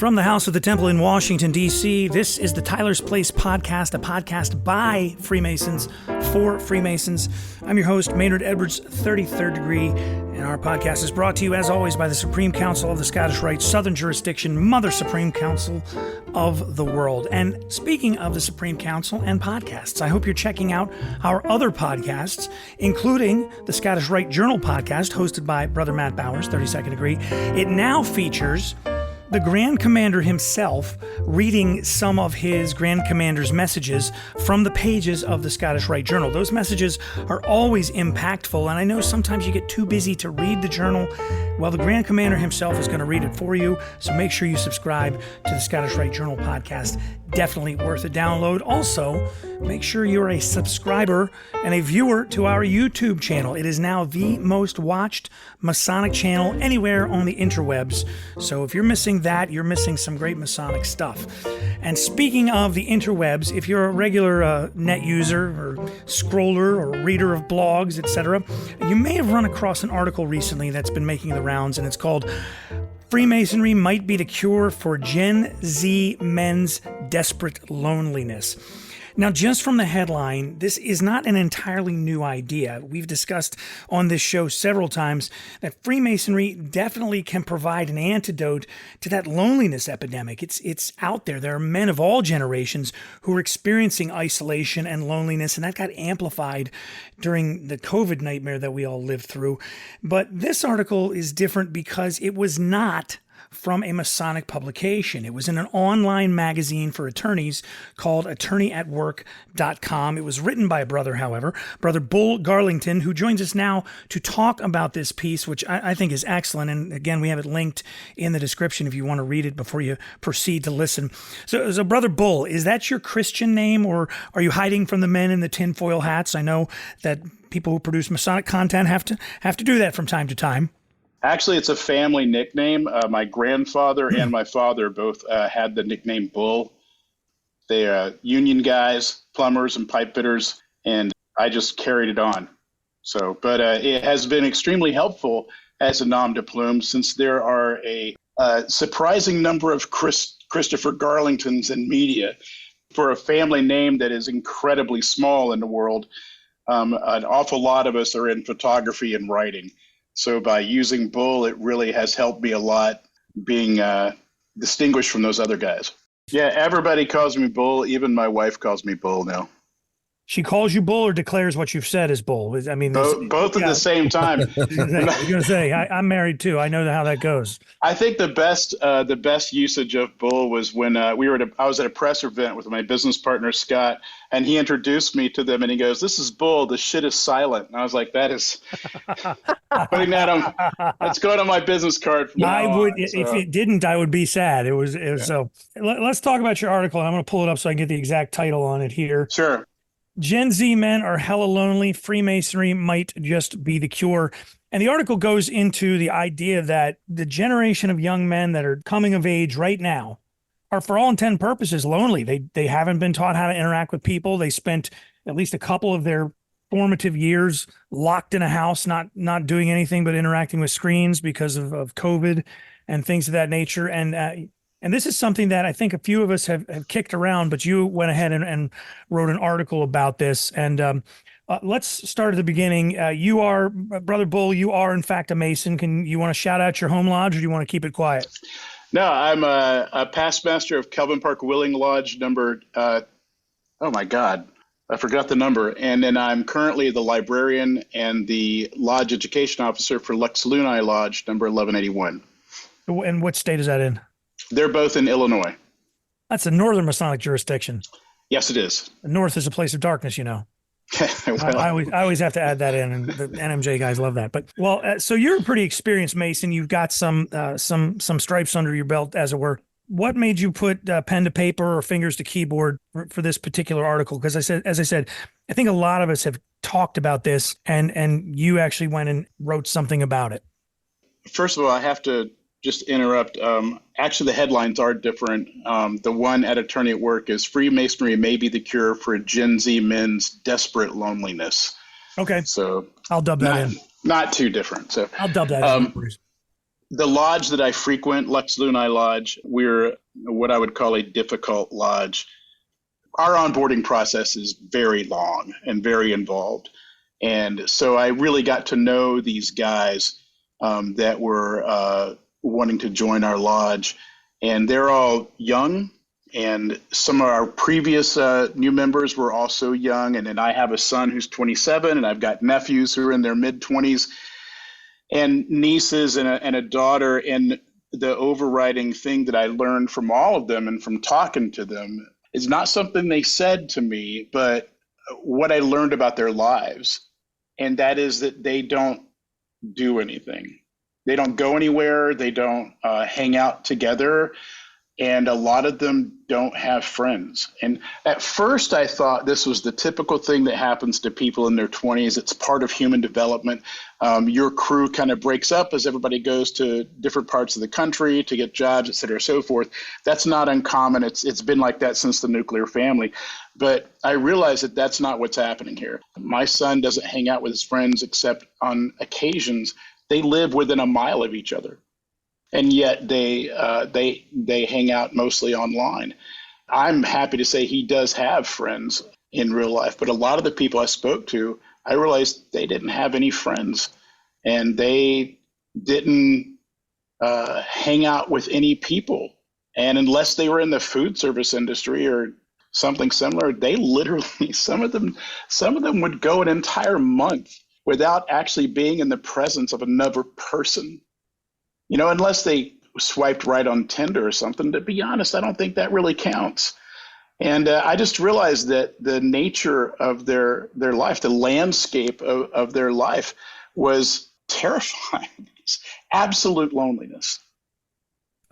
From the House of the Temple in Washington, D.C., this is the Tyler's Place podcast, a podcast by Freemasons for Freemasons. I'm your host, Maynard Edwards, 33rd degree, and our podcast is brought to you, as always, by the Supreme Council of the Scottish Rite, Southern Jurisdiction, Mother Supreme Council of the world. And speaking of the Supreme Council and podcasts, I hope you're checking out our other podcasts, including the Scottish Rite Journal podcast, hosted by Brother Matt Bowers, 32nd degree. It now features the Grand Commander himself reading some of his Grand Commander's messages from the pages of the Scottish Rite Journal. Those messages are always impactful, and I know sometimes you get too busy to read the journal. Well, the Grand Commander himself is going to read it for you, so make sure you subscribe to the Scottish Rite Journal podcast. Definitely worth a download. Also, make sure you're a subscriber and a viewer to our YouTube channel. It is now the most watched Masonic channel anywhere on the interwebs. So if you're missing that, you're missing some great Masonic stuff. And speaking of the interwebs, if you're a regular net user or scroller or reader of blogs, etc., you may have run across an article recently that's been making the rounds, and it's called Freemasonry Might Be the Cure for Gen Z Men's Desperate Loneliness. Now, just from the headline, this is not an entirely new idea. We've discussed on this show several times that Freemasonry definitely can provide an antidote to that loneliness epidemic. It's out there. There are men of all generations who are experiencing isolation and loneliness, and that got amplified during the COVID nightmare that we all lived through. But this article is different because it was not from a Masonic publication. It was in an online magazine for attorneys called attorneyatwork.com. It was written by a brother, however, Brother Bull Garlington, who joins us now to talk about this piece, which I think is excellent. And again, we have it linked in the description if you want to read it before you proceed to listen. So Brother Bull, is that your Christian name, or are you hiding from the men in the tinfoil hats? I know that people who produce Masonic content have to do that from time to time. Actually, it's a family nickname. My grandfather and my father both had the nickname Bull. They are union guys, plumbers and pipe fitters, and I just carried it on. But it has been extremely helpful as a nom de plume, since there are a surprising number of Christopher Garlingtons in media. For a family name that is incredibly small in the world, an awful lot of us are in photography and writing. So by using Bull, it really has helped me a lot, being distinguished from those other guys. Yeah, everybody calls me Bull. Even my wife calls me Bull now. She calls you Bull or declares what you've said is Bull? I mean, both at the same time. I was going to say, I'm married too. I know how that goes. I think the best usage of Bull was when I was at a press event with my business partner, Scott, and he introduced me to them, and he goes, "This is Bull. The shit is silent." And I was like, that is putting that on. That's going on my business card. If it didn't, I would be sad. It was. Yeah. So let's talk about your article. I'm going to pull it up so I can get the exact title on it here. Sure. Gen Z men are hella lonely. Freemasonry might just be the cure. And the article goes into the idea that the generation of young men that are coming of age right now are, for all intent and purposes, lonely. They haven't been taught how to interact with people. They spent at least a couple of their formative years locked in a house, not doing anything but interacting with screens because of COVID and things of that nature. And this is something that I think a few of us have kicked around, but you went ahead and wrote an article about this. And let's start at the beginning. You are, Brother Bull, you are in fact a Mason. You want to shout out your home lodge, or do you want to keep it quiet? No, I'm a past master of Kelvin Park Willing Lodge number, oh my God, I forgot the number. And then I'm currently the librarian and the lodge education officer for Lux Lunae Lodge number 1181. And what state is that in? They're both in Illinois. That's a northern Masonic jurisdiction. Yes, it is. The north is a place of darkness, you know. Well, I always have to add that in, and the NMJ guys love that. But so you're a pretty experienced Mason. You've got some stripes under your belt, as it were. What made you put pen to paper or fingers to keyboard for this particular article? Because as I said, I think a lot of us have talked about this, and you actually went and wrote something about it. First of all, I have to just interrupt. Actually, the headlines are different. The one at Attorney at Work is Freemasonry may be the cure for Gen Z men's desperate loneliness. Okay. So I'll dub that in. Not too different. So I'll dub that in. The lodge that I frequent, Lux Lunae Lodge, we're what I would call a difficult lodge. Our onboarding process is very long and very involved. And so I really got to know these guys that were wanting to join our lodge. And they're all young. And some of our previous new members were also young. And then I have a son who's 27, and I've got nephews who are in their mid-20s. And nieces and a daughter. And the overriding thing that I learned from all of them and from talking to them is not something they said to me, but what I learned about their lives. And that is that they don't do anything. They don't go anywhere. They don't hang out together. And a lot of them don't have friends. And at first I thought this was the typical thing that happens to people in their 20s. It's part of human development. Your crew kind of breaks up as everybody goes to different parts of the country to get jobs, et cetera, so forth. That's not uncommon. It's been like that since the nuclear family. But I realized that that's not what's happening here. My son doesn't hang out with his friends except on occasions. They live within a mile of each other. And yet they hang out mostly online. I'm happy to say he does have friends in real life, but a lot of the people I spoke to, I realized they didn't have any friends, and they didn't hang out with any people. And unless they were in the food service industry or something similar, they literally, some of them would go an entire month without actually being in the presence of another person. You know, unless they swiped right on Tinder or something. To be honest, I don't think that really counts. And I just realized that the nature of their life, the landscape of their life was terrifying. It's absolute loneliness.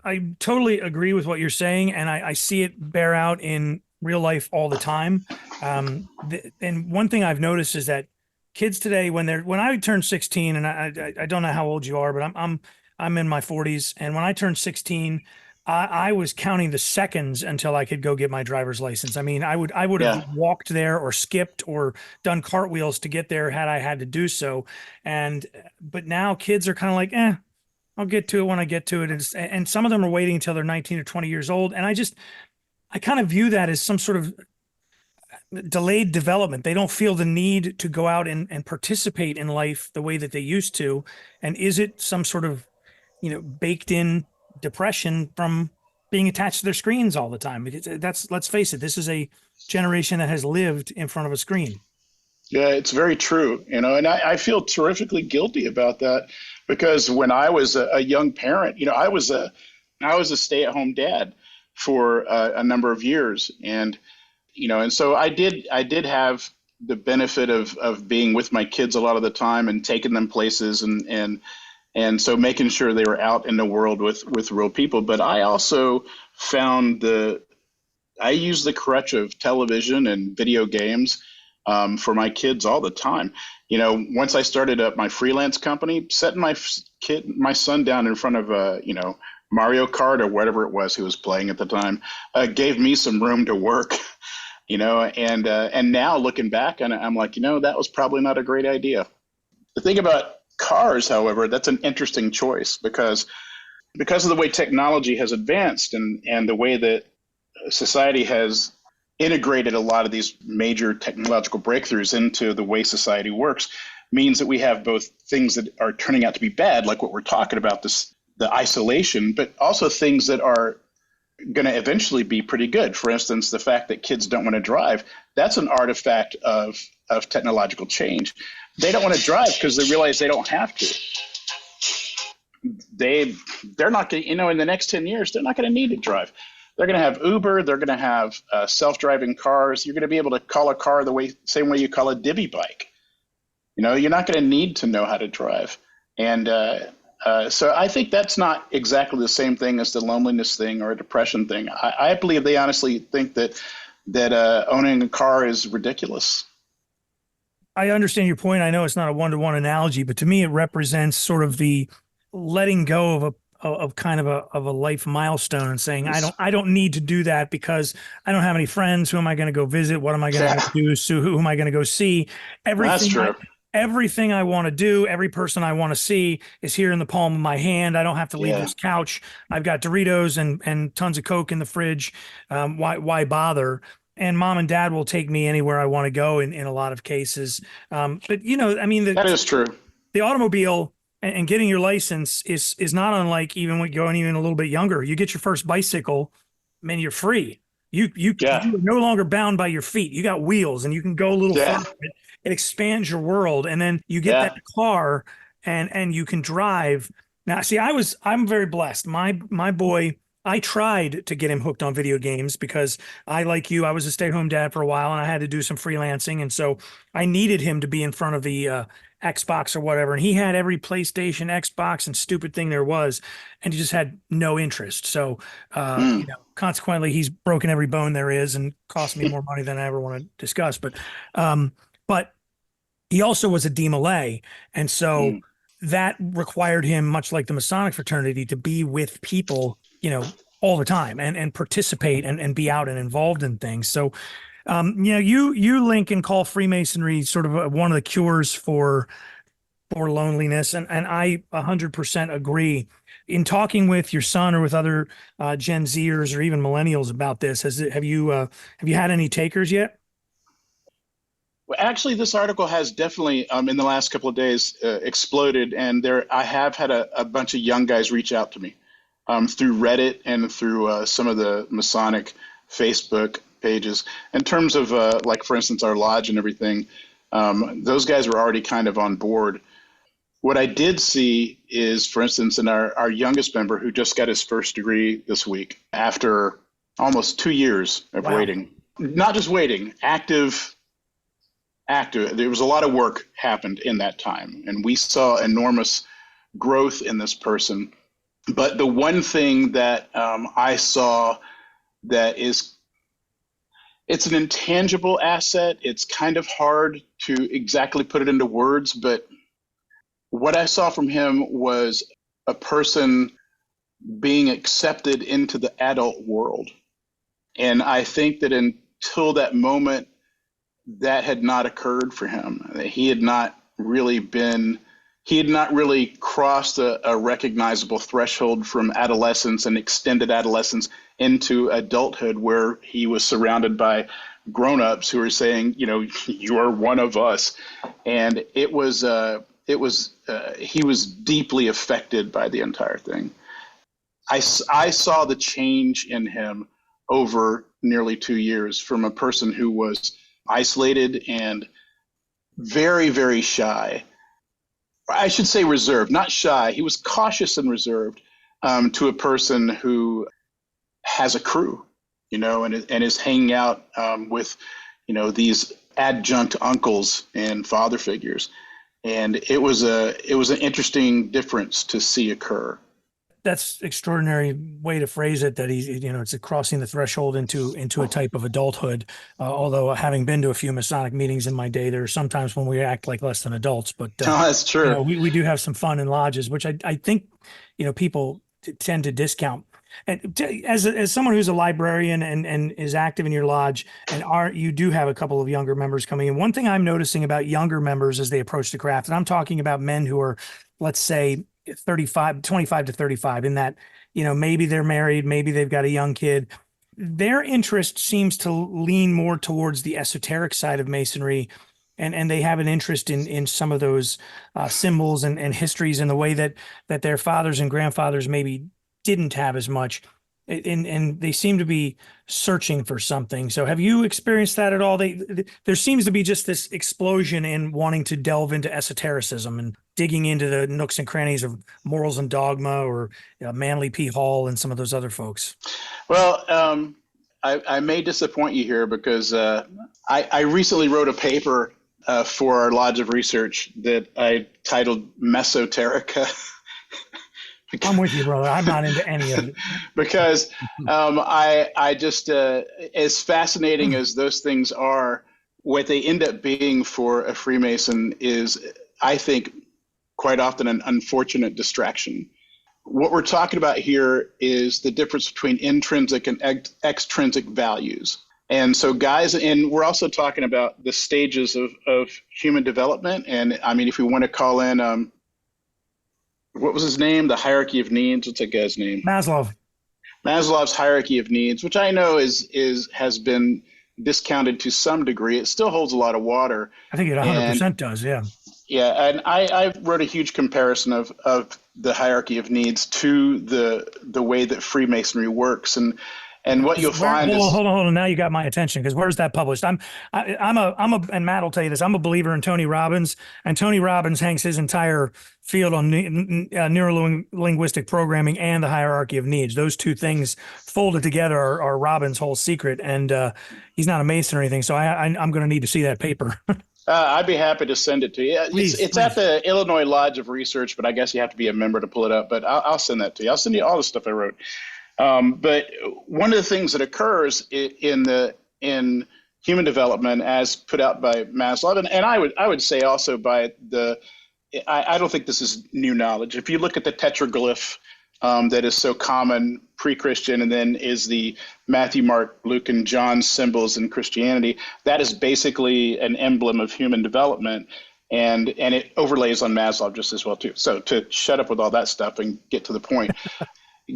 I totally agree with what you're saying, and I see it bear out in real life all the time. And one thing I've noticed is that kids today, when I turned 16, and I don't know how old you are, but I'm in my 40s, and when I turned 16, I was counting the seconds until I could go get my driver's license. I mean, I would have walked there or skipped or done cartwheels to get there had I had to do so. But now kids are kind of like, I'll get to it when I get to it. And some of them are waiting until they're 19 or 20 years old. And I kind of view that as some sort of delayed development. They don't feel the need to go out and participate in life the way that they used to. And is it some sort of, baked in depression from being attached to their screens all the time? Let's face it, this is a generation that has lived in front of a screen. Yeah, it's very true. And I feel terrifically guilty about that, because when I was a young parent, I was a stay-at-home dad for a number of years. And so I did have the benefit of being with my kids a lot of the time and taking them places and so making sure they were out in the world with real people. But I also found I use the crutch of television and video games for my kids all the time. Once I started up my freelance company, setting my son down in front of Mario Kart or whatever it was he was playing at the time, gave me some room to work. And now looking back on it, I'm like, that was probably not a great idea. The thing about cars, however, that's an interesting choice because of the way technology has advanced and the way that society has integrated a lot of these major technological breakthroughs into the way society works, means that we have both things that are turning out to be bad, like what we're talking about, the isolation, but also things that are going to eventually be pretty good. For instance, the fact that kids don't want to drive, that's an artifact of technological change. They don't want to drive because they realize they don't have to. They're not going to, in the next 10 years, they're not going to need to drive. They're going to have Uber. They're going to have self-driving cars. You're going to be able to call a car same way you call a divvy bike. You're not going to need to know how to drive. And so I think that's not exactly the same thing as the loneliness thing or a depression thing. I believe they honestly think that owning a car is ridiculous. I understand your point. I know it's not a one-to-one analogy, but to me, it represents sort of the letting go of kind of a life milestone and saying, I don't need to do that because I don't have any friends. Who am I going to go visit? What am I going to do? So who am I going to go see? That's true. everything I want to do, every person I want to see is here in the palm of my hand. I don't have to leave this couch. I've got Doritos and tons of Coke in the fridge. Why bother? And mom and dad will take me anywhere I want to go in a lot of cases. But you know, I mean, That is true. The automobile and getting your license is not unlike even when going even a little bit younger. You get your first bicycle, man, you're free. You're no longer bound by your feet. You got wheels and you can go a little further. It expands your world. And then you get that car and you can drive. Now, see, I'm very blessed. My boy, I tried to get him hooked on video games because I, like you, I was a stay-at-home dad for a while and I had to do some freelancing. And so I needed him to be in front of the Xbox or whatever. And he had every PlayStation, Xbox, and stupid thing there was. And he just had no interest. So, you know, consequently, he's broken every bone there is and cost me more money than I ever want to discuss. But he also was a DeMolay. And so that required him, much like the Masonic fraternity, to be with people, you know, all the time and participate and be out and involved in things. So, you know, you link and call Freemasonry sort of one of the cures for loneliness. And I 100% agree. In talking with your son or with other Gen Zers or even millennials about this, have you had any takers yet? Well, actually, this article has definitely, in the last couple of days, exploded. And I have had a bunch of young guys reach out to me through Reddit and through some of the Masonic Facebook pages. In terms of, like, for instance, our lodge and everything, those guys were already kind of on board. What I did see is, for instance, in our youngest member who just got his first degree this week after almost 2 years of waiting, not just waiting, active. There was a lot of work happened in that time, and we saw enormous growth in this person. But the one thing that I saw that it's an intangible asset. It's kind of hard to exactly put it into words, but what I saw from him was a person being accepted into the adult world. And I think that until that moment, that had not occurred for him. He had not really crossed a recognizable threshold from adolescence and extended adolescence into adulthood, where he was surrounded by grown-ups who were saying, you know, you are one of us. And he was deeply affected by the entire thing. I saw the change in him over nearly 2 years, from a person who was isolated and very, very shy. I should say reserved, not shy. He was cautious and reserved, to a person who has a crew, you know, and is hanging out with, you know, these adjunct uncles and father figures. And it was an interesting difference to see occur. That's extraordinary way to phrase it, that he's, you know, it's crossing the threshold into a type of adulthood. Although, having been to a few Masonic meetings in my day, there are sometimes when we act like less than adults, but that's true. You know, we do have some fun in lodges, which I think, you know, people tend to discount. And as someone who's a librarian and is active in your lodge, and you do have a couple of younger members coming in. One thing I'm noticing about younger members as they approach the craft, and I'm talking about men who are, let's say, 25 to 35, in that, you know, maybe they're married, maybe they've got a young kid. Their interest seems to lean more towards the esoteric side of Masonry, and they have an interest in some of those symbols and histories in the way that their fathers and grandfathers maybe didn't have as much. And they seem to be searching for something. So have you experienced that at all? There seems to be just this explosion in wanting to delve into esotericism and digging into the nooks and crannies of Morals and Dogma, or Manly P. Hall and some of those other folks. Well, I may disappoint you here, because I recently wrote a paper for our Lodge of Research that I titled Mesoterica. I'm with you, brother. I'm not into any of it. Because I just, as fascinating as those things are, what they end up being for a Freemason is, I think, quite often an unfortunate distraction. What we're talking about here is the difference between intrinsic and extrinsic values. And so guys, and we're also talking about the stages of human development. And I mean, if we want to call in, what was his name? The hierarchy of needs. What's that guy's name? Maslow's hierarchy of needs, which I know has been discounted to some degree. It still holds a lot of water. I think it 100% does. Yeah. Yeah. And I wrote a huge comparison of the hierarchy of needs to the way that Freemasonry works. And what you'll find is, hold on. Now you got my attention, because where's that published? And Matt will tell you this. I'm a believer in Tony Robbins, and Tony Robbins hangs his entire field on neuro-linguistic programming and the hierarchy of needs. Those two things folded together are Robbins' whole secret. And he's not a Mason or anything, so I'm going to need to see that paper. I'd be happy to send it to you. Please. It's at the Illinois Lodge of Research, but I guess you have to be a member to pull it up. But I'll send that to you. I'll send you all the stuff I wrote. But one of the things that occurs in human development, as put out by Maslow, and I would say also by I don't think this is new knowledge. If you look at the tetraglyph that is so common pre-Christian, and then is the Matthew, Mark, Luke, and John symbols in Christianity, that is basically an emblem of human development. And it overlays on Maslow just as well too. So to shut up with all that stuff and get to the point.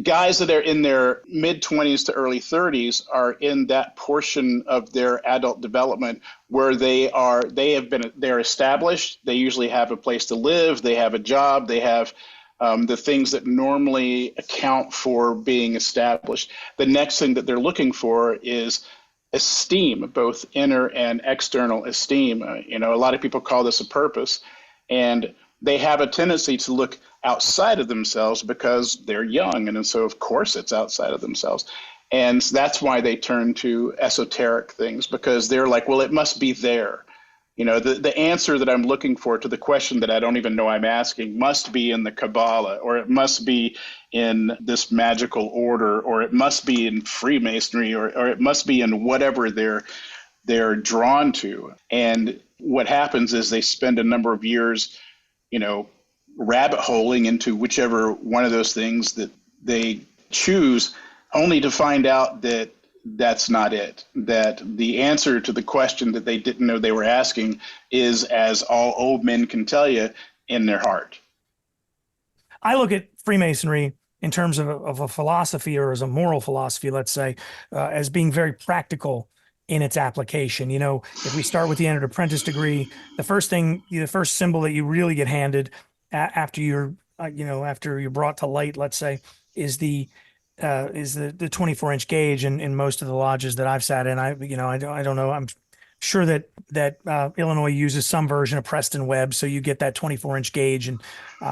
Guys that are in their mid-20s to early 30s are in that portion of their adult development where they're established. They usually have a place to live. They have a job. They have the things that normally account for being established. The next thing that they're looking for is esteem, both inner and external esteem. A lot of people call this a purpose, and they have a tendency to look outside of themselves because they're young. And so, of course, it's outside of themselves. And that's why they turn to esoteric things, because they're like, well, it must be there. The answer that I'm looking for to the question that I don't even know I'm asking must be in the Kabbalah, or it must be in this magical order, or it must be in Freemasonry, or it must be in whatever they're drawn to. And what happens is they spend a number of years rabbit holing into whichever one of those things that they choose, only to find out that that's not it, that the answer to the question that they didn't know they were asking is, as all old men can tell you, in their heart. I look at Freemasonry in terms of a philosophy, or as a moral philosophy, let's say, as being very practical in its application. If we start with the entered apprentice degree, the first symbol that you really get handed after you're brought to light, let's say, is the 24-inch gauge in most of the lodges that I've sat in. I don't know. I'm sure that Illinois uses some version of Preston Webb, so you get that 24-inch gauge and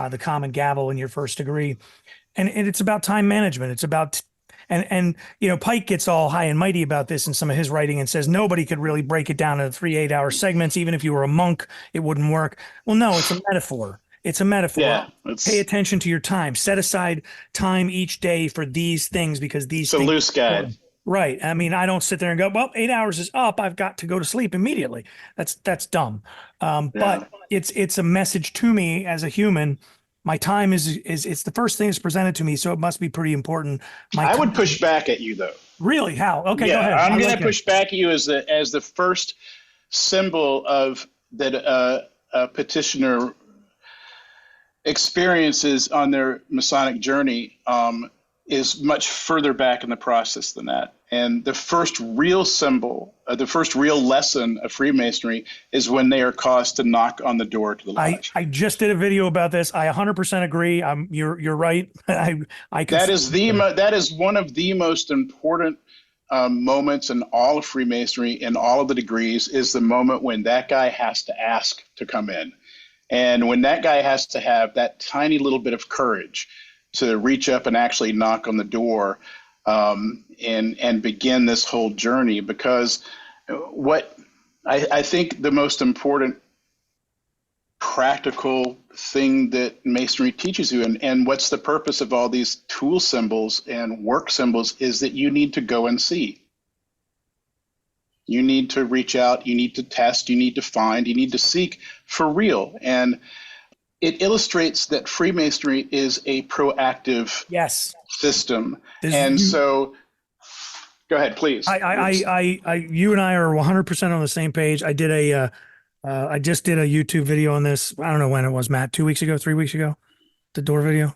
the common gavel in your first degree, and it's about time management. It's about And Pike gets all high and mighty about this in some of his writing and says nobody could really break it down into 3 8-hour segments. Even if you were a monk, it wouldn't work. Well, no, it's a metaphor. It's a metaphor. Yeah, Pay attention to your time. Set aside time each day for these things, because these things. It's a loose guide. Right. I mean, I don't sit there and go, well, 8 hours is up, I've got to go to sleep immediately. That's dumb. But it's a message to me as a human. My time is the first thing that's presented to me, so it must be pretty important. I would push back at you, though. Really? How? Okay, go ahead. I'm going to push back at you as the first symbol of that a petitioner experiences on their Masonic journey is much further back in the process than that. And the first real symbol, the first real lesson of Freemasonry is when they are caused to knock on the door to the lodge. I just did a video about this. I 100% agree. You're right. That is one of the most important moments in all of Freemasonry, in all of the degrees, is the moment when that guy has to ask to come in. And when that guy has to have that tiny little bit of courage to reach up and actually knock on the door and begin this whole journey. Because what I think the most important practical thing that Masonry teaches you, and what's the purpose of all these tool symbols and work symbols, is that you need to go and see. You need to reach out, you need to test, you need to find, you need to seek for real. And it illustrates that Freemasonry is a proactive system. So Go ahead, please. You and I are 100% on the same page. I just did a YouTube video on this. I don't know when it was, Matt, 2 weeks ago, 3 weeks ago, the door video.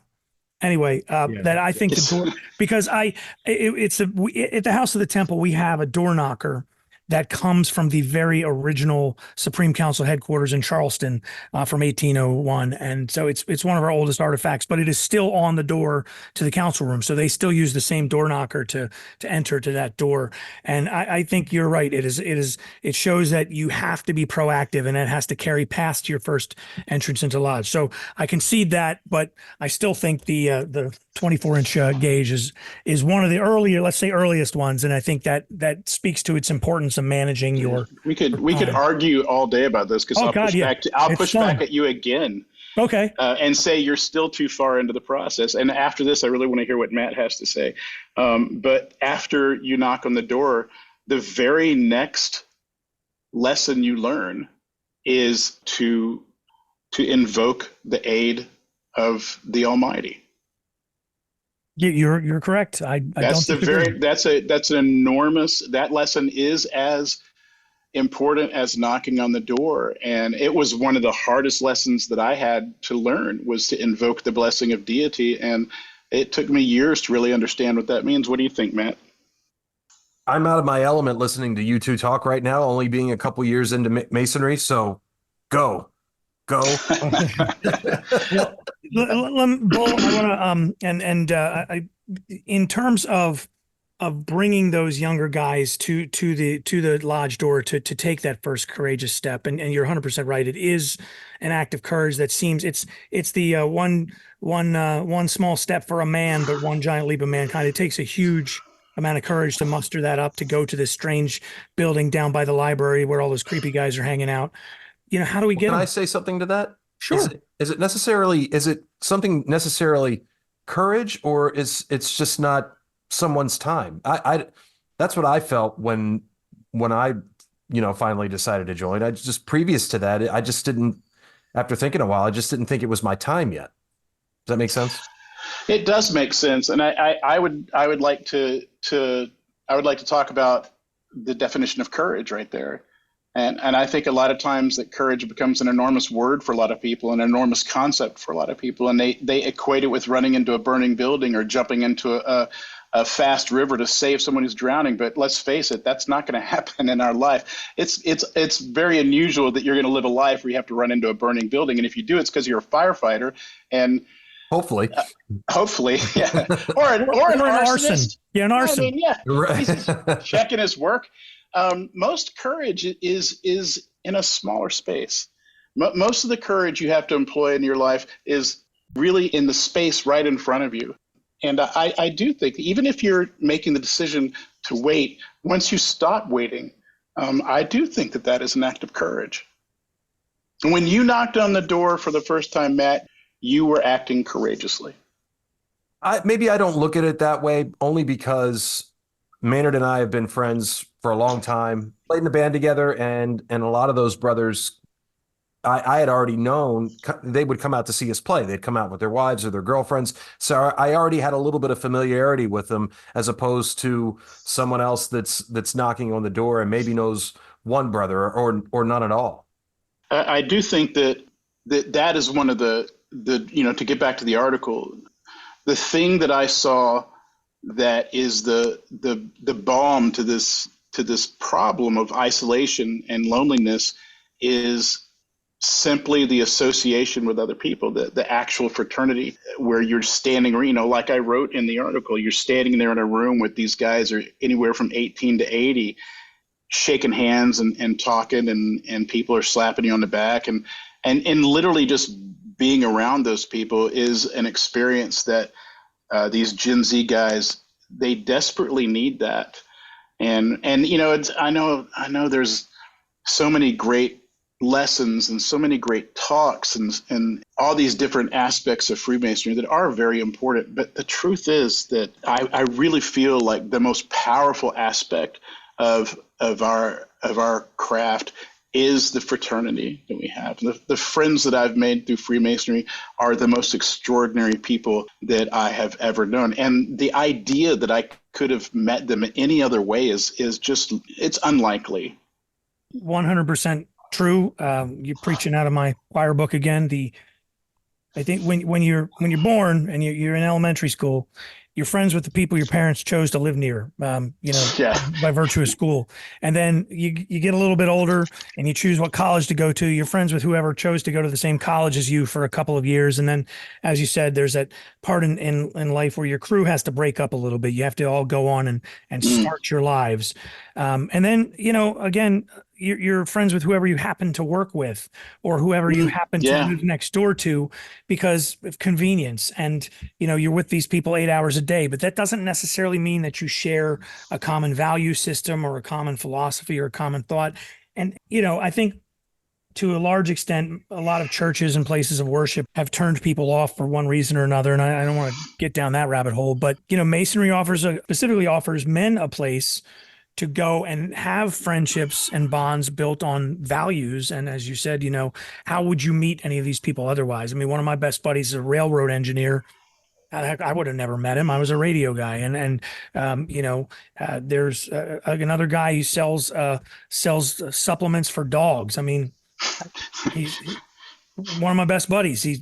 Anyway, that I think the door, because at the House of the Temple, we have a door knocker that comes from the very original Supreme Council headquarters in Charleston from 1801. And so it's one of our oldest artifacts, but it is still on the door to the council room. So they still use the same door knocker to enter to that door. And I think you're right. It shows that you have to be proactive, and it has to carry past your first entrance into lodge. So I concede that, but I still think the 24-inch gauge is one of the earliest ones. And I think that speaks to its importance of managing your. We could argue all day about this, because I'll push back at you again. Okay. And say you're still too far into the process. And after this, I really want to hear what Matt has to say. But after you knock on the door, the very next lesson you learn is to invoke the aid of the Almighty. You're correct. That's an enormous. That lesson is as important as knocking on the door, and it was one of the hardest lessons that I had to learn, was to invoke the blessing of deity, and it took me years to really understand what that means. What do you think, Matt? I'm out of my element listening to you two talk right now, only being a couple years into Masonry. So, go. Well, Bull, I want to in terms of bringing those younger guys to the lodge door to take that first courageous step, and you're 100% right. It is an act of courage that seems it's the one small step for a man, but one giant leap of mankind. It takes a huge amount of courage to muster that up, to go to this strange building down by the library where all those creepy guys are hanging out. How do we get? Can I say something to that? Sure. Is it something necessarily courage, or is it's just not someone's time? That's what I felt when I finally decided to join. I just, previous to that, I just didn't. After thinking a while, I just didn't think it was my time yet. Does that make sense? It does make sense, and I would like to talk about the definition of courage right there. And I think a lot of times that courage becomes an enormous word for a lot of people, an enormous concept for a lot of people, and they equate it with running into a burning building or jumping into a fast river to save someone who's drowning. But let's face it, that's not going to happen in our life. It's very unusual that you're going to live a life where you have to run into a burning building, and if you do, it's because you're a firefighter, and hopefully, yeah, or an arsonist. Yeah, an arson. I mean, yeah, right. He's checking his work. Most courage is in a smaller space. Most of the courage you have to employ in your life is really in the space right in front of you. And I do think even if you're making the decision to wait, once you stop waiting, I do think that is an act of courage. And when you knocked on the door for the first time, Matt, you were acting courageously. Maybe I don't look at it that way, only because Maynard and I have been friends for a long time, played in the band together, and a lot of those brothers I had already known. They would come out to see us play. They'd come out with their wives or their girlfriends. So I already had a little bit of familiarity with them, as opposed to someone else that's knocking on the door and maybe knows one brother or none at all. I do think that is one of the to get back to the article, the thing that I saw that is the balm to this problem of isolation and loneliness is simply the association with other people, the actual fraternity, where you're standing, like I wrote in the article, you're standing there in a room with these guys are anywhere from 18 to 80, shaking hands and talking, and people are slapping you on the back, and literally just being around those people is an experience that these Gen Z guys, they desperately need that. And I know there's so many great lessons and so many great talks and all these different aspects of Freemasonry that are very important. But the truth is that I really feel like the most powerful aspect of our craft is the fraternity that we have. The friends that I've made through Freemasonry are the most extraordinary people that I have ever known. And the idea that I could have met them any other way is just, it's unlikely. 100% true. You're preaching out of my choir book again. I think when you're born and you're in elementary school, you're friends with the people your parents chose to live near, Yeah. by virtue of school. And then you get a little bit older and you choose what college to go to. You're friends with whoever chose to go to the same college as you for a couple of years. And then, as you said, there's that part in life where your crew has to break up a little bit. You have to all go on and start your lives. And then, again, you're friends with whoever you happen to work with or whoever you happen to live next door to because of convenience. And, you're with these people 8 hours a day, but that doesn't necessarily mean that you share a common value system or a common philosophy or a common thought. And, I think to a large extent, a lot of churches and places of worship have turned people off for one reason or another. And I don't want to get down that rabbit hole, but, Masonry specifically offers men a place to go and have friendships and bonds built on values. And as you said, how would you meet any of these people otherwise? I mean, one of my best buddies is a railroad engineer. I would have never met him. I was a radio guy. And there's another guy who sells supplements for dogs. I mean, he's one of my best buddies. He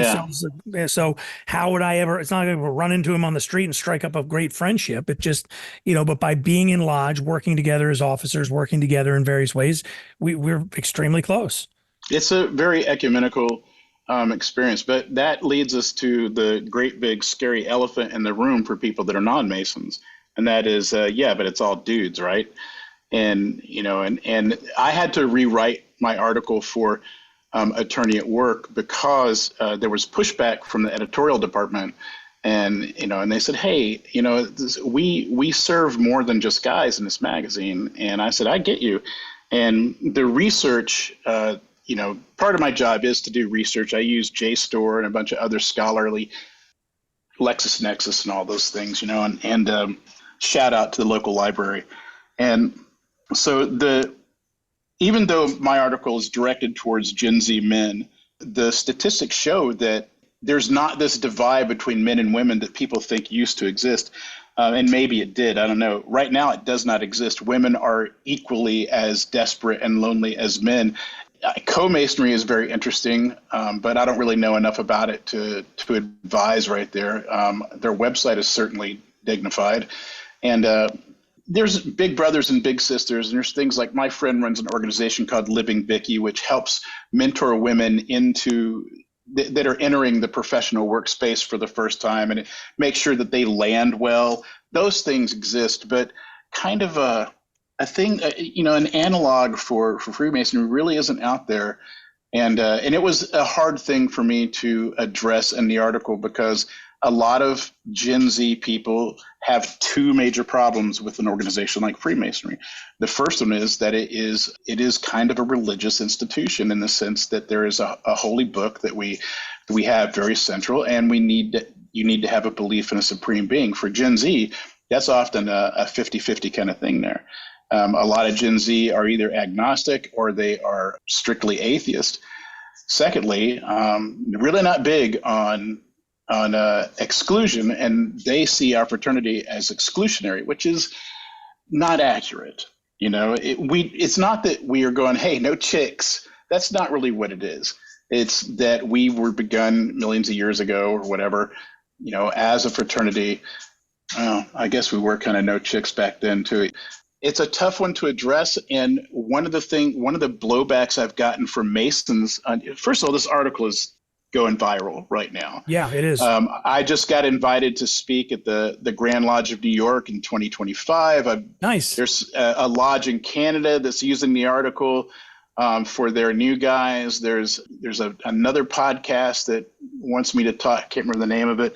sells. So how would I ever, it's not going to run into him on the street and strike up a great friendship. It just, but by being in lodge, working together as officers, working together in various ways, we're extremely close. It's a very ecumenical experience, but that leads us to the great big scary elephant in the room for people that are non-Masons. And that is, but it's all dudes, right? And, and I had to rewrite my article for Attorney at Work because there was pushback from the editorial department, and and they said, hey, we serve more than just guys in this magazine. And I said, I get you. And the research, part of my job is to do research. I use JSTOR and a bunch of other scholarly LexisNexis and all those things, and shout out to the local library. And so even though my article is directed towards Gen Z men, the statistics show that there's not this divide between men and women that people think used to exist. And maybe it did. I don't know. Right now, it does not exist. Women are equally as desperate and lonely as men. Co-Masonry is very interesting, but I don't really know enough about it to advise right there. Their website is certainly dignified. And there's big brothers and big sisters, and there's things like my friend runs an organization called Living Vicky, which helps mentor women that are entering the professional workspace for the first time, and it makes sure that they land well. Those things exist, but kind of a thing, an analog for Freemasonry really isn't out there. And it was a hard thing for me to address in the article because a lot of Gen Z people have two major problems with an organization like Freemasonry. The first one is that it is kind of a religious institution in the sense that there is a holy book that we have very central, and you need to have a belief in a supreme being. For Gen Z, that's often a 50-50 kind of thing there. A lot of Gen Z are either agnostic or they are strictly atheist. Secondly, really not big on exclusion, and they see our fraternity as exclusionary, which is not accurate. It's not that we are going, hey, no chicks. That's not really what it is. It's that we were begun millions of years ago or whatever, as a fraternity. I guess we were kind of no chicks back then too. It's a tough one to address, and one of the blowbacks I've gotten from Masons. First of all, this article is going viral right now. Yeah, it is. I just got invited to speak at the Grand Lodge of New York in 2025. Nice. There's a lodge in Canada that's using the article for their new guys. There's another podcast that wants me to talk. I can't remember the name of it.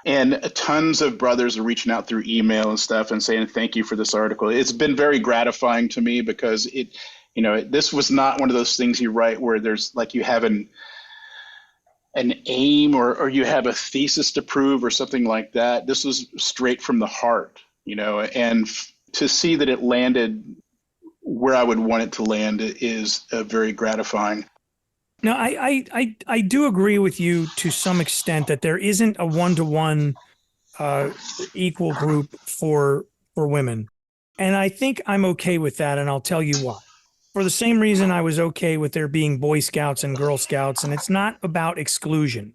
And tons of brothers are reaching out through email and stuff and saying, thank you for this article. It's been very gratifying to me because this was not one of those things you write where there's like you have an aim or you have a thesis to prove or something like that. This was straight from the heart, and to see that it landed where I would want it to land is very gratifying. Now, I do agree with you to some extent that there isn't a one-to-one equal group for women. And I think I'm okay with that, and I'll tell you why. For the same reason I was okay with there being Boy Scouts and Girl Scouts, and it's not about exclusion.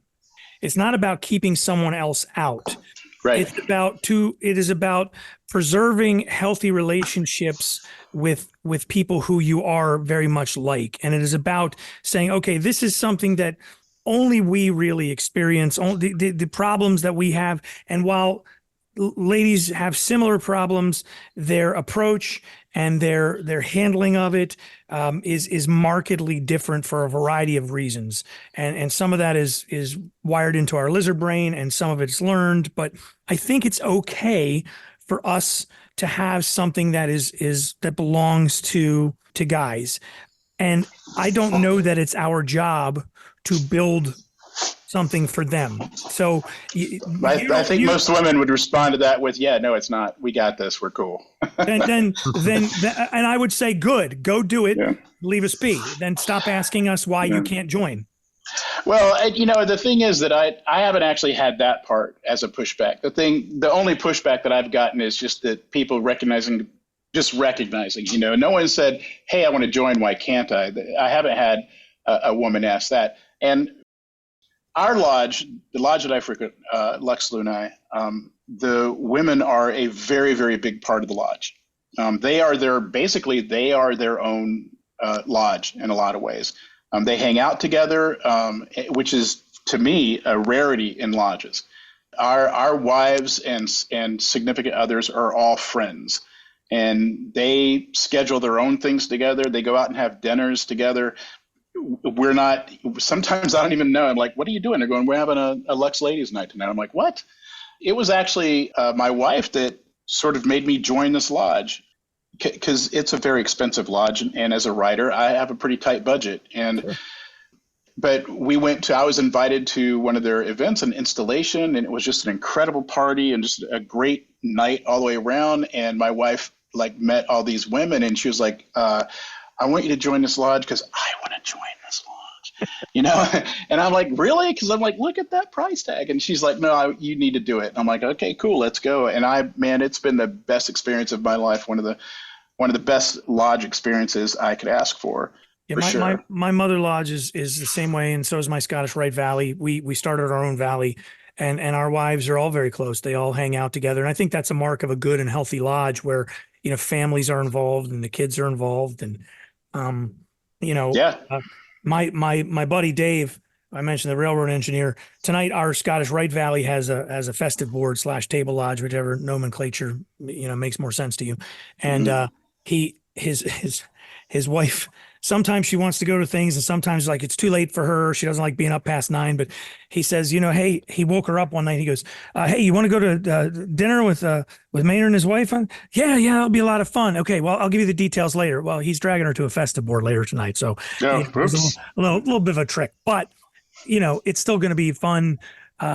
It's not about keeping someone else out. Right. It is about preserving healthy relationships with people who you are very much like. And it is about saying, okay, this is something that only we really experience, only the problems that we have. And while ladies have similar problems, their approach and their handling of it is markedly different for a variety of reasons. And some of that is wired into our lizard brain, and some of it's learned. But I think it's okay for us to have something that that belongs to guys. And I don't know that it's our job to build something for them. So I think most women would respond to that with, yeah, no, it's not. We got this. We're cool. then, and I would say, good, go do it. Yeah. Leave us be. Then stop asking us why you can't join. Well, the thing is that I haven't actually had that part as a pushback. The only pushback that I've gotten is just that people recognizing, no one said, hey, I want to join. Why can't I? I haven't had a woman ask that. And our lodge, the lodge that I frequent, Lux Lunae, the women are a very, very big part of the lodge. They are their own lodge in a lot of ways. They hang out together, which is, to me, a rarity in lodges. Our wives and significant others are all friends, and they schedule their own things together. They go out and have dinners together. We're not, sometimes I don't even know. I'm like, what are you doing? They're going, we're having a Lux Ladies Night tonight. I'm like, what? It was actually my wife that sort of made me join this lodge, because it's a very expensive lodge. And as a writer, I have a pretty tight budget. But I was invited to one of their events, an installation, and it was just an incredible party and just a great night all the way around. And my wife met all these women, and she was like, I want you to join this lodge because I want to join this lodge, And I'm like, really? Because I'm like, look at that price tag. And she's like, no, you need to do it. And I'm like, okay, cool, let's go. And it's been the best experience of my life. One of the best lodge experiences I could ask for. Yeah, Sure. My mother lodge is the same way, and so is my Scottish Rite Valley. We started our own valley, and our wives are all very close. They all hang out together, and I think that's a mark of a good and healthy lodge where families are involved and the kids are involved, and Yeah. My buddy Dave, I mentioned, the railroad engineer. Tonight, our Scottish Rite Valley has a festive board / table lodge, whichever nomenclature makes more sense to you, and his wife. Sometimes she wants to go to things, and sometimes it's too late for her. She doesn't like being up past 9. But he says, hey, he woke her up one night. He goes, hey, you want to go to dinner with Maynard and his wife? Yeah, it'll be a lot of fun. Okay, well, I'll give you the details later. Well, he's dragging her to a festive board later tonight, so it's a little bit of a trick. But it's still going to be a fun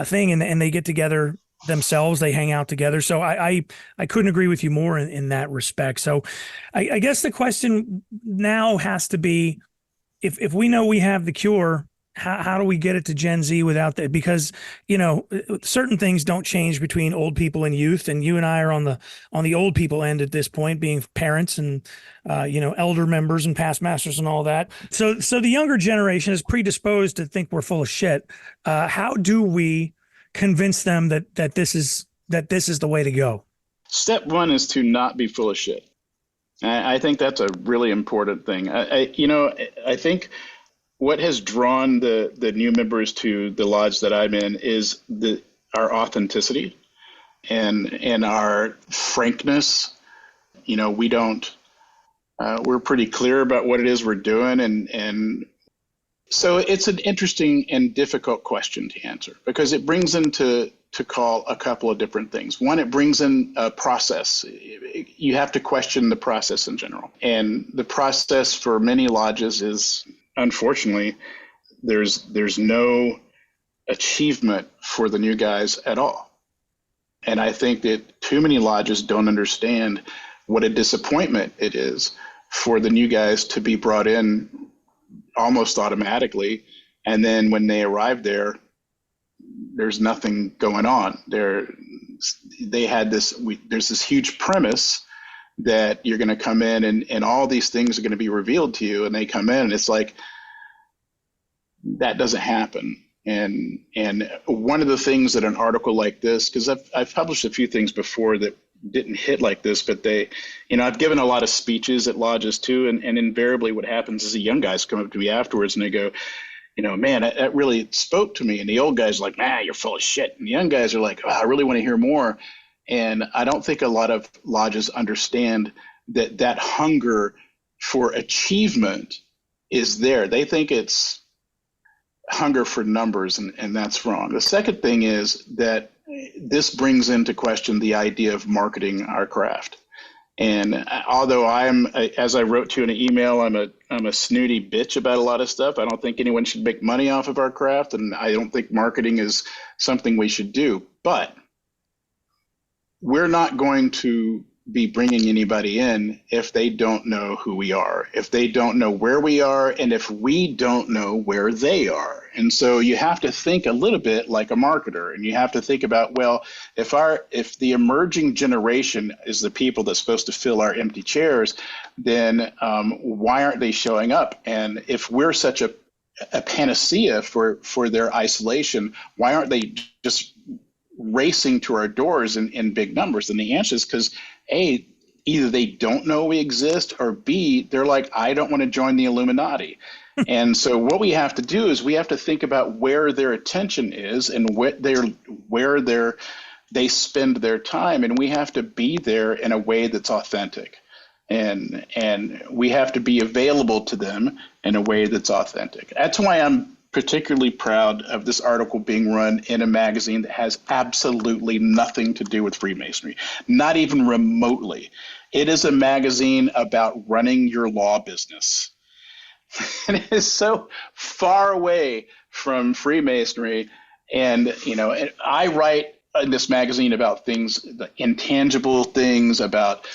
thing, and they get together themselves. They hang out together. So I couldn't agree with you more in that respect. So I guess the question now has to be, if we know we have the cure, how do we get it to Gen Z without that? Because, certain things don't change between old people and youth. And you and I are on the old people end at this point, being parents and, elder members and past masters and all that. So the younger generation is predisposed to think we're full of shit. How do we convince them that this is the way to go? Step one is to not be full of shit. I think that's a really important thing. I think what has drawn the new members to the lodge that I'm in is our authenticity and our frankness. We don't. We're pretty clear about what it is we're doing, and so it's an interesting and difficult question to answer, because it brings into call a couple of different things. One, it brings in a process. You have to question the process in general. And the process for many lodges is, unfortunately, there's no achievement for the new guys at all. And I think that too many lodges don't understand what a disappointment it is for the new guys to be brought in almost automatically, and then when they arrive there, there's nothing going on there. There's this huge premise that you're going to come in and all these things are going to be revealed to you, and they come in and it's like, that doesn't happen. And one of the things that an article like this, because I've published a few things before that didn't hit like this, but I've given a lot of speeches at lodges too, and invariably what happens is the young guys come up to me afterwards and they go, man, that really spoke to me. And the old guys are like, nah, you're full of shit. And the young guys are like, oh, I really want to hear more. And I don't think a lot of lodges understand that hunger for achievement is there. They think it's hunger for numbers, and that's wrong. The second thing is that this brings into question the idea of marketing our craft. And although as I wrote to you in an email, I'm a snooty bitch about a lot of stuff. I don't think anyone should make money off of our craft, and I don't think marketing is something we should do. But we're not going to be bringing anybody in if they don't know who we are, if they don't know where we are, and if we don't know where they are. And so you have to think a little bit like a marketer, and you have to think about, well, if the emerging generation is the people that's supposed to fill our empty chairs, then why aren't they showing up? And if we're such a panacea for their isolation, why aren't they just racing to our doors in big numbers? And the answer is because A, either they don't know we exist, or B, they're like, I don't want to join the Illuminati. And so what we have to do is we have to think about where their attention is and where they spend their time, and we have to be there in a way that's authentic. And we have to be available to them in a way that's authentic. That's why I'm particularly proud of this article being run in a magazine that has absolutely nothing to do with Freemasonry, not even remotely. It is a magazine about running your law business. And it is so far away from Freemasonry. And, and I write in this magazine about things, the intangible things, about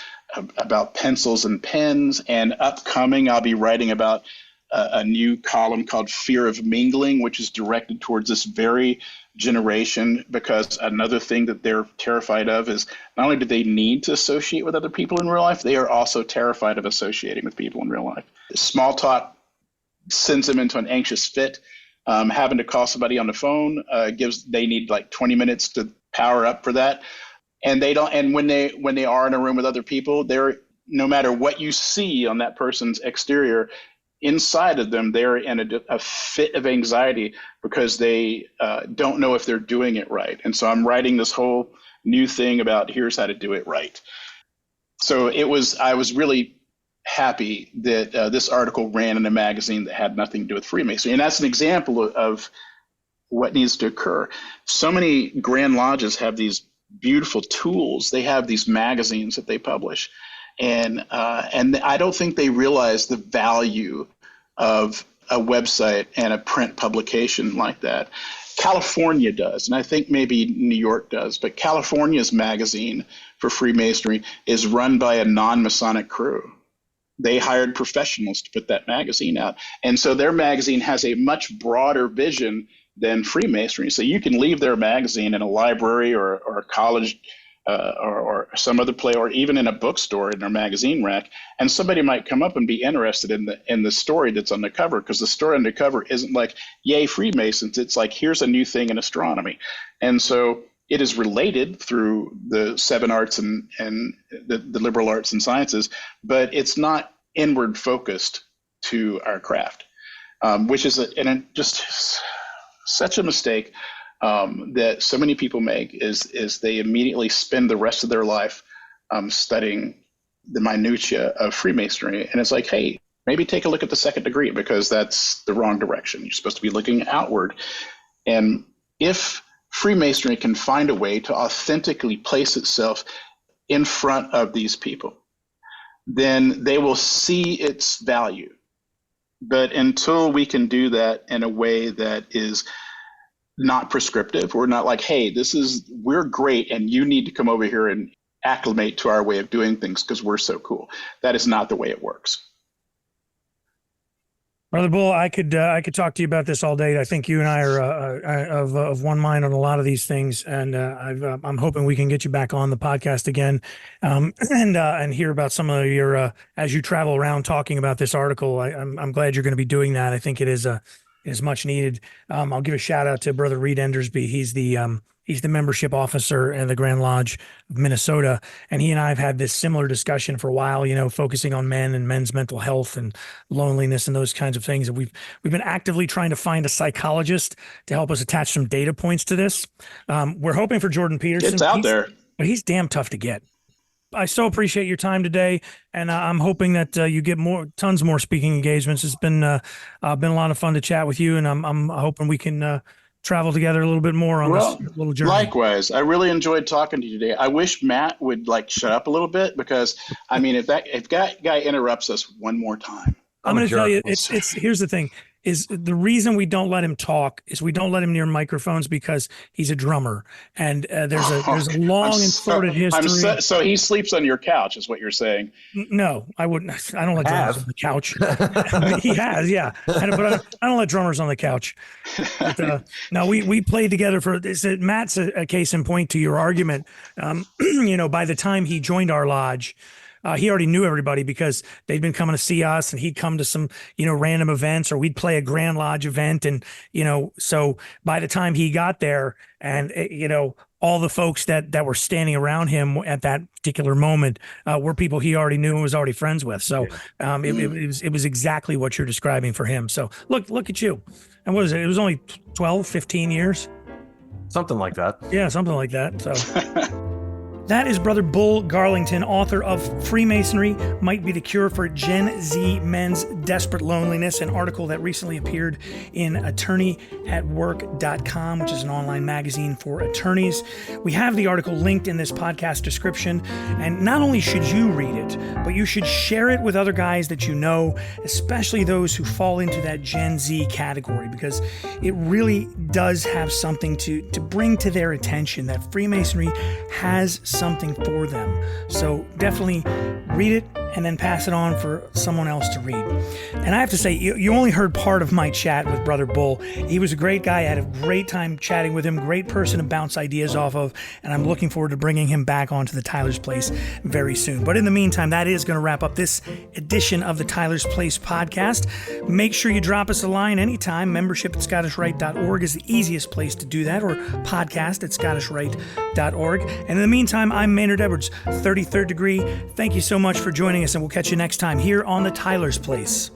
pencils and pens. And upcoming, I'll be writing about a new column called Fear of Mingling, which is directed towards this very generation, because another thing that they're terrified of is not only do they need to associate with other people in real life, they are also terrified of associating with people in real life. Small talk sends them into an anxious fit. Having to call somebody on the phone they need like 20 minutes to power up for that. And they don't, and when they are in a room with other people, no matter what you see on that person's exterior, inside of them, they're in a fit of anxiety because they don't know if they're doing it right. And so I'm writing this whole new thing about here's how to do it right. So I was really happy that this article ran in a magazine that had nothing to do with Freemasonry. And that's an example of what needs to occur. So many Grand Lodges have these beautiful tools. They have these magazines that they publish. And I don't think they realize the value of a website and a print publication like that. California does, and I think maybe New York does, but California's magazine for Freemasonry is run by a non-Masonic crew. They hired professionals to put that magazine out. And so their magazine has a much broader vision than Freemasonry. So you can leave their magazine in a library or a college or some other place, or even in a bookstore in their magazine rack, and somebody might come up and be interested in the story that's on the cover, because the story on the cover isn't like, yay, Freemasons. It's like, here's a new thing in astronomy. And so it is related through the 7 arts and the liberal arts and sciences, but it's not inward focused to our craft, which is just such a mistake that so many people make is they immediately spend the rest of their life studying the minutiae of Freemasonry. And it's like, hey, maybe take a look at the second degree, because that's the wrong direction. You're supposed to be looking outward. And if Freemasonry can find a way to authentically place itself in front of these people, then they will see its value. But until we can do that in a way that is not prescriptive, we're not like, hey, we're great and you need to come over here and acclimate to our way of doing things because we're so cool. That is not the way it works. Brother Bull, I could talk to you about this all day. I think you and I are of one mind on a lot of these things, and I'm hoping we can get you back on the podcast again, and hear about some of your as you travel around talking about this article. I'm glad you're going to be doing that. I think it is much needed. I'll give a shout out to Brother Reed Endersby. He's the membership officer in the Grand Lodge of Minnesota. And he and I have had this similar discussion for a while, focusing on men and men's mental health and loneliness and those kinds of things. And we've been actively trying to find a psychologist to help us attach some data points to this. We're hoping for Jordan Peterson. It's out there. But he's damn tough to get. I so appreciate your time today, and I'm hoping that you get tons more speaking engagements. It's been a lot of fun to chat with you, and I'm hoping we can travel together a little bit more on this little journey. Likewise, I really enjoyed talking to you today. I wish Matt would shut up a little bit, because I mean, if that guy interrupts us one more time, I'm going to tell you, here's the thing. Is the reason we don't let him talk is we don't let him near microphones because he's a drummer, and there's a long and sordid history. So he sleeps on your couch, is what you're saying? No, I wouldn't. I don't let drummers on the couch. He has, yeah, but I don't let drummers on the couch. But, no, we played together for this. Matt's a case in point to your argument. By the time he joined our lodge, he already knew everybody because they'd been coming to see us, and he'd come to some, random events, or we'd play a Grand Lodge event. And, so by the time he got there, and, all the folks that were standing around him at that particular moment were people he already knew and was already friends with. So it was exactly what you're describing for him. So look at you. And what is it? It was only 12, 15 years. Something like that. Yeah, something like that. So. That is Brother Bull Garlington, author of Freemasonry Might Be the Cure for Gen Z Men's Desperate Loneliness, an article that recently appeared in attorneyatwork.com, which is an online magazine for attorneys. We have the article linked in this podcast description, and not only should you read it, but you should share it with other guys that you know, especially those who fall into that Gen Z category, because it really does have something to bring to their attention that Freemasonry has something for them. So definitely read it and then pass it on for someone else to read. And I have to say, you only heard part of my chat with Brother Bull. He was a great guy. I had a great time chatting with him. Great person to bounce ideas off of. And I'm looking forward to bringing him back onto the Tyler's Place very soon. But in the meantime, that is going to wrap up this edition of the Tyler's Place podcast. Make sure you drop us a line anytime. Membership@scottishrite.org is the easiest place to do that, or podcast@scottishrite.org. And in the meantime, I'm Maynard Edwards, 33rd degree. Thank you so much for joining us, and we'll catch you next time here on the Tyler's Place.